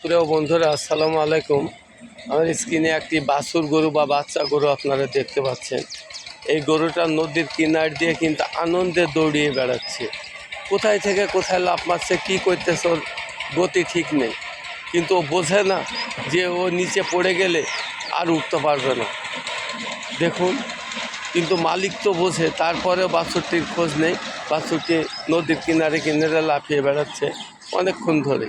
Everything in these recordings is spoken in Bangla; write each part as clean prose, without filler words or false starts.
প্রিয় বন্ধুরা, আসসালামু আলাইকুম। আমার স্ক্রিনে একটি বাছুর গরু বা বাচ্চা গরু আপনারা দেখতে পাচ্ছেন। এই গরুটা নদীর কিনার দিয়ে কিন্তু আনন্দে দৌড়িয়ে বেড়াচ্ছে। কোথায় থেকে কোথায় লাফ মারছে, কী করতেছে, ওর গতি ঠিক নেই। কিন্তু ও বোঝে না যে ও নিচে পড়ে গেলে আর উঠতে পারবে না। দেখুন, কিন্তু মালিক তো বোঝে, তারপরেও বাছুরটির খোঁজ নেই। বাছুরটি নদীর কিনারে কিনারে লাফিয়ে বেড়াচ্ছে অনেকক্ষণ ধরে।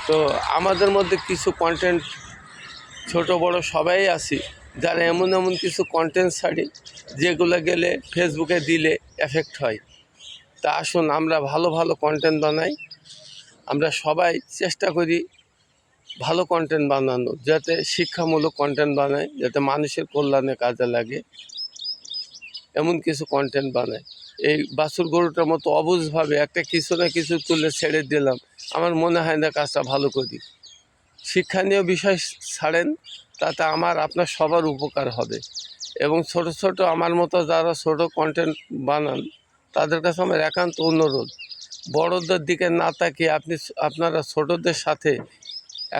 তো আমাদের মধ্যে কিছু কন্টেন্ট, ছোট বড় সবাই আছি, যারা এমন এমন কিছু কন্টেন্ট ছাড়ি যেগুলো গেলে ফেসবুকে দিলে এফেক্ট হয়। তা আসুন, আমরা ভালো ভালো কন্টেন্ট বানাই। আমরা সবাই চেষ্টা করি ভালো কন্টেন্ট বানানো, যাতে শিক্ষামূলক কন্টেন্ট বানাই, যাতে মানুষের কল্যাণে কাজে লাগে, এমন কিছু কন্টেন্ট বানাই। এই বাছুর গরুটার মতো অবুঝভাবে একটা কিছু না কিছু তুলে ছেড়ে দিলাম, আমার মনে হয় না কাজটা ভালো করি। শিক্ষণীয় বিষয় ছাড়েন, তাতে আপনার সবার উপকার হবে। এবং ছোট ছোট আমার মতো যারা ছোট কন্টেন্ট বানান, তাদের কাছে আমার একান্ত অনুরোধ, বড়দের দিকে না তাকিয়ে আপনারা ছোটদের সাথে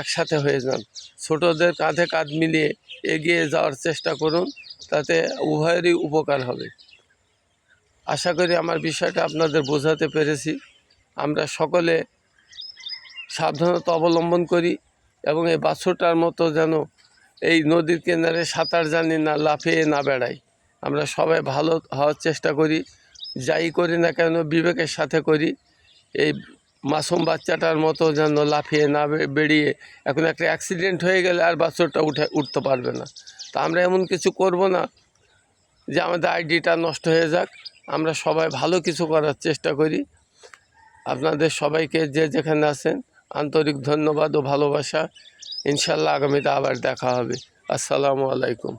একসাথে হয়ে যান। ছোটদের কাঁধে কাঁধ মিলিয়ে এগিয়ে যাওয়ার চেষ্টা করুন, তাতে উভয়েরই উপকার হবে। আশা করি আমার বিষয়টা আপনাদের বোঝাতে পেরেছি। আমরা সকলে সাবধানতা অবলম্বন করি এবং এই বাছুরটার মতো যেন এই নদীর কিনারে সাঁতার জানি না, লাফিয়ে না বেড়াই। আমরা সবাই ভালো হওয়ার চেষ্টা করি, যাই করি না কেন বিবেকের সাথে করি। এই মাসুম বাচ্চাটার মতো যেন লাফিয়ে না বেরিয়ে, এখন একটা অ্যাক্সিডেন্ট হয়ে গেলে আর বাছুরটা উঠতে পারবে না। তা আমরা এমন কিছু করব না যে আমাদের আইডিটা নষ্ট হয়ে যাক। আমরা সবাই ভালো কিছু করার চেষ্টা করি। আপনাদের সবাইকে যে যেখানে আছেন আন্তরিক ধন্যবাদ ও ভালোবাসা। ইনশাল্লাহ আগামীতে আবার দেখা হবে। আসসালামু আলাইকুম।